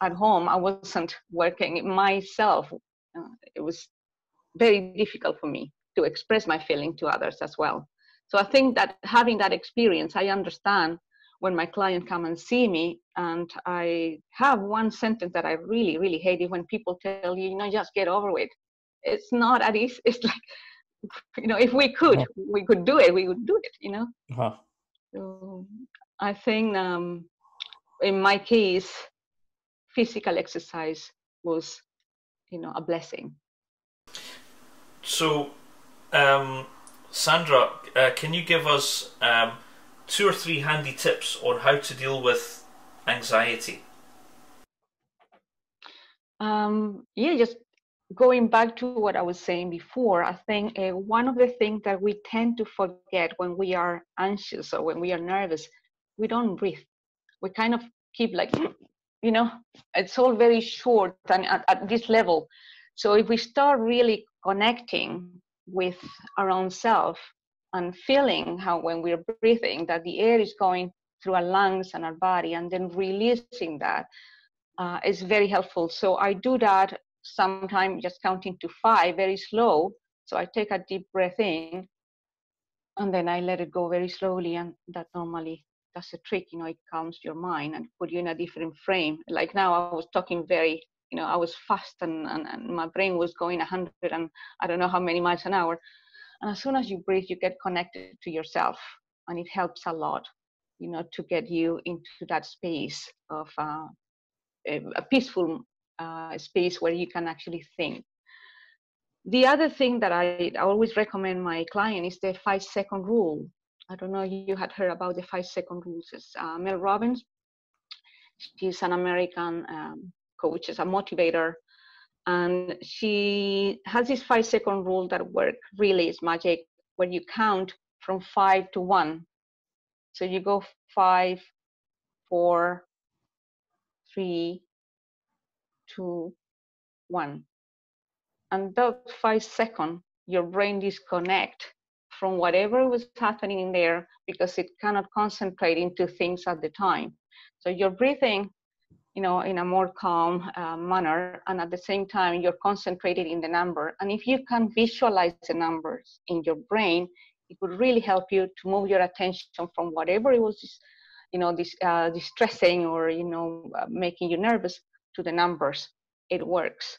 at home I wasn't working myself. It was very difficult for me to express my feeling to others as well. So I think that having that experience, I understand when my client come and see me, and I have one sentence that I really, really hate it when people tell you, just get over it. It's not at ease. It's like, if we could do it, we would do it, Uh-huh. So I think in my case, physical exercise was, a blessing. So, Sandra, can you give us 2 or 3 handy tips on how to deal with anxiety? Just going back to what I was saying before, I think one of the things that we tend to forget when we are anxious or when we are nervous, we don't breathe. We kind of keep like, it's all very short and at this level. So if we start really connecting with our own self and feeling how when we're breathing, that the air is going through our lungs and our body, and then releasing that, is very helpful. So I do that sometimes, just counting to 5 very slow. So I take a deep breath in, and then I let it go very slowly, and that normally does a trick. It calms your mind and put you in a different frame. Like now I was talking I was fast, and my brain was going 100 and I don't know how many miles an hour. And as soon as you breathe, you get connected to yourself, and it helps a lot, to get you into that space of a peaceful space where you can actually think. The other thing that I always recommend my client is the 5-second rule. I don't know if you had heard about the 5-second rules. It's Mel Robbins. She's an American coach, she's a motivator, and she has this 5-second rule that work really is magic, where you count from 5 to 1. So you go 5, 4, 3, 2, 1. And that 5 seconds, your brain disconnect from whatever was happening in there, because it cannot concentrate into things at the time. So you're breathing, in a more calm manner, and at the same time, you're concentrated in the number. And if you can visualize the numbers in your brain, it would really help you to move your attention from whatever it was, distressing or, making you nervous, to the numbers. It works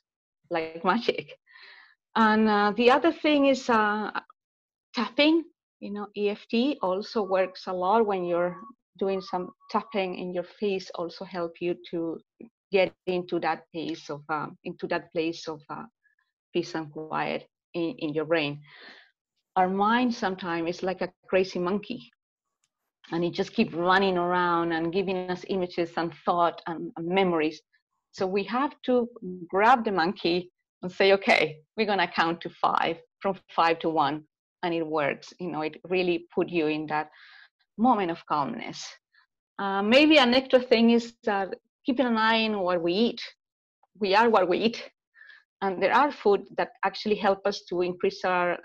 like magic. And the other thing is tapping. EFT also works a lot when you're doing some tapping in your face. Also help you to get into that place of peace and quiet in your brain. Our mind sometimes is like a crazy monkey, and it just keeps running around and giving us images and thought and memories. So we have to grab the monkey and say, okay, we're going to count to 5, from 5 to 1. And it works. It really put you in that moment of calmness. Maybe an extra thing is that keeping an eye on what we eat. We are what we eat. And there are food that actually help us to increase our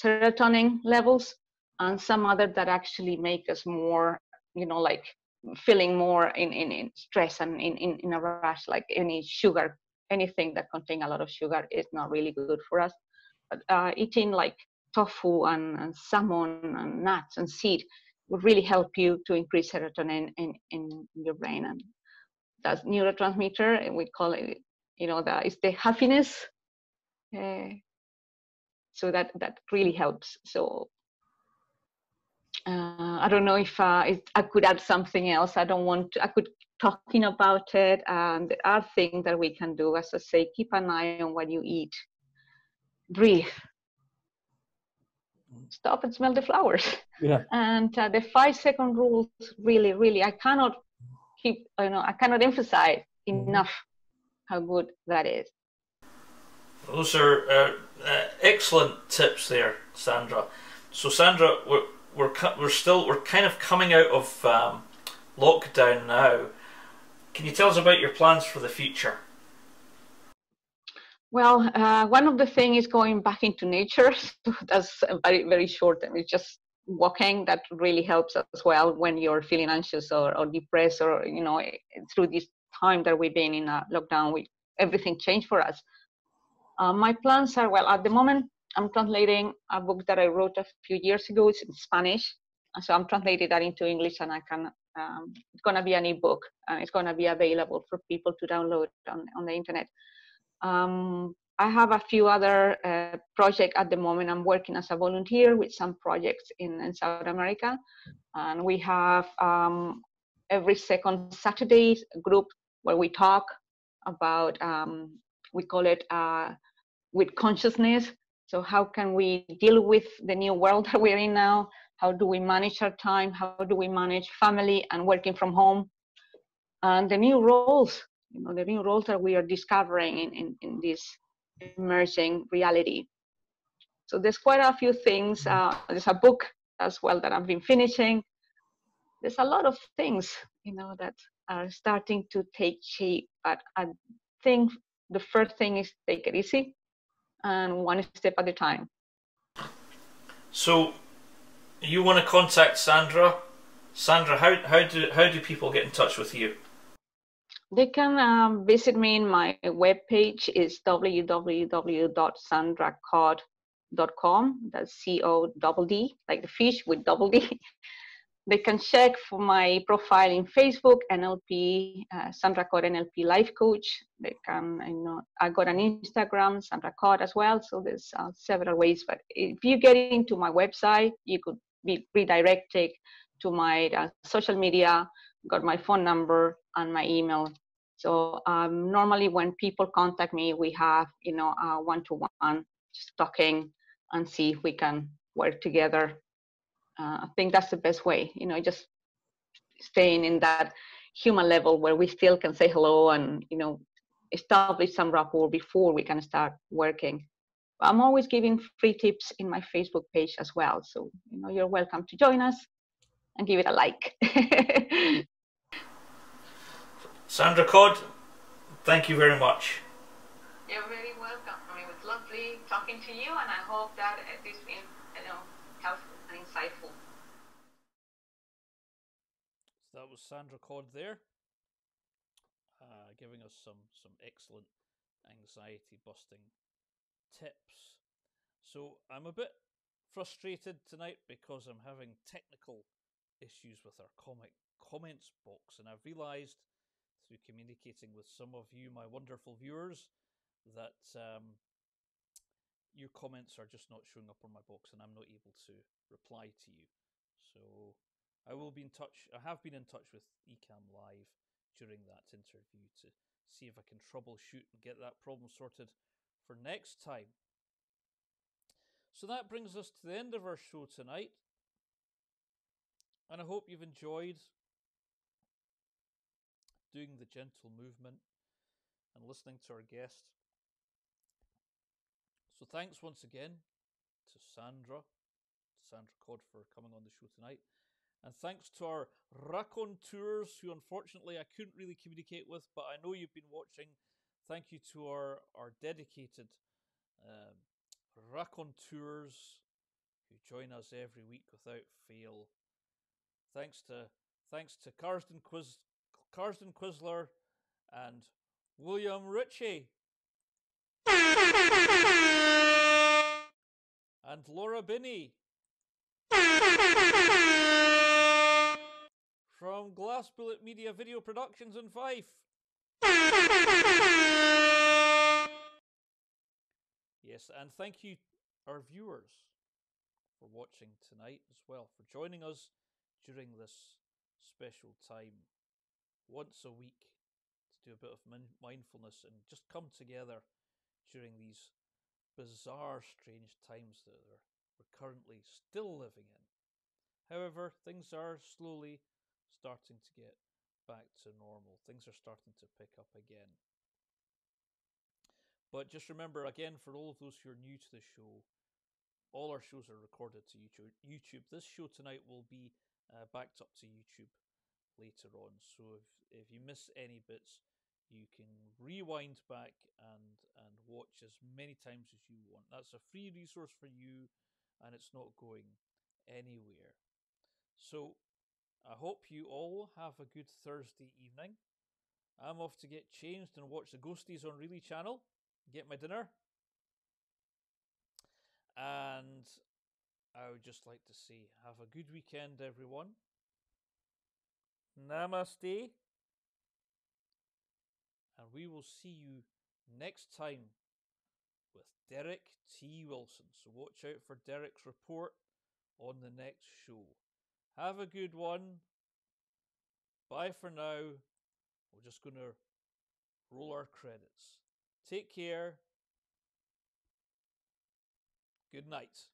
serotonin levels, and some other that actually make us more, like feeling more in stress and in a rush, like any sugar. Anything that contains a lot of sugar is not really good for us. But eating like tofu and salmon and nuts and seed would really help you to increase serotonin in your brain. And that's neurotransmitter, and we call it, it's the happiness. So that really helps. So I don't know if I could add something else. I could talking about it. And there are things that we can do. As I say, keep an eye on what you eat. Breathe. Stop and smell the flowers. Yeah. And the 5-second rules, really, really, I cannot emphasize enough how good that is. Those are excellent tips there, Sandra. So, Sandra, we're kind of coming out of lockdown now. Can you tell us about your plans for the future? Well, one of the things is going back into nature. So that's very, very short, and it's just walking. That really helps as well when you're feeling anxious or depressed, or through this time that we've been in a lockdown, everything changed for us. My plans are, well, at the moment, I'm translating a book that I wrote a few years ago. It's in Spanish. So I'm translating that into English, and it's going to be an ebook, and it's going to be available for people to download on the internet. I have a few other projects at the moment. I'm working as a volunteer with some projects in South America. And we have every second Saturday a group where we talk about, we call it with consciousness. So how can we deal with the new world that we're in now? How do we manage our time? How do we manage family and working from home? And the new roles, the new roles that we are discovering in this emerging reality. So there's quite a few things. There's a book as well that I've been finishing. There's a lot of things, that are starting to take shape. But I think the first thing is take it easy and one step at a time. So, you want to contact Sandra? Sandra, how do people get in touch with you? They can visit me in my webpage. Is www.sandracodd.com. That's CODD, like the fish with double D. They can check for my profile in Facebook, NLP, Sandra Codd NLP Life Coach. They can, I got an Instagram, Sandra Codd as well. So there's several ways. But if you get into my website, you could be redirected to my social media, got my phone number and my email. So normally when people contact me, we have, a one-to-one, just talking and see if we can work together. I think that's the best way, just staying in that human level where we still can say hello and, establish some rapport before we can start working. I'm always giving free tips in my Facebook page as well. So, you're welcome to join us and give it a like. Sandra Codd, thank you very much. You're very welcome. It was lovely talking to you, and I hope that this has been, helpful and insightful. So that was Sandra Codd there, giving us some excellent anxiety busting tips. So I'm a bit frustrated tonight because I'm having technical issues with our comments box, and I've realised through communicating with some of you, my wonderful viewers, that your comments are just not showing up on my box, and I'm not able to reply to you. So I will be in touch. I have been in touch with Ecamm Live during that interview to see if I can troubleshoot and get that problem sorted for next time. So that brings us to the end of our show tonight. And I hope you've enjoyed doing the gentle movement and listening to our guest. So thanks once again to Sandra Codd for coming on the show tonight. And thanks to our raconteurs, who unfortunately I couldn't really communicate with, but I know you've been watching. Thank you to our dedicated raconteurs who join us every week without fail. Thanks to Karsten Quisler and William Ritchie and Laura Binney from Glass Bullet Media Video Productions in Fife. Yes, and thank you, our viewers, for watching tonight as well, for joining us during this special time once a week to do a bit of mindfulness and just come together during these bizarre, strange times that we're currently still living in. However, things are slowly starting to get back to normal. Things are starting to pick up again. But just remember, again, for all of those who are new to the show, all our shows are recorded to YouTube. This show tonight will be backed up to YouTube later on. So if you miss any bits, you can rewind back and watch as many times as you want. That's a free resource for you, and it's not going anywhere. So I hope you all have a good Thursday evening. I'm off to get changed and watch the Ghosties on Really Channel, get my dinner. And I would just like to say, have a good weekend, everyone. Namaste. And we will see you next time with Derek T. Wilson. So watch out for Derek's report on the next show. Have a good one. Bye for now. We're just going to roll our credits. Take care. Good night.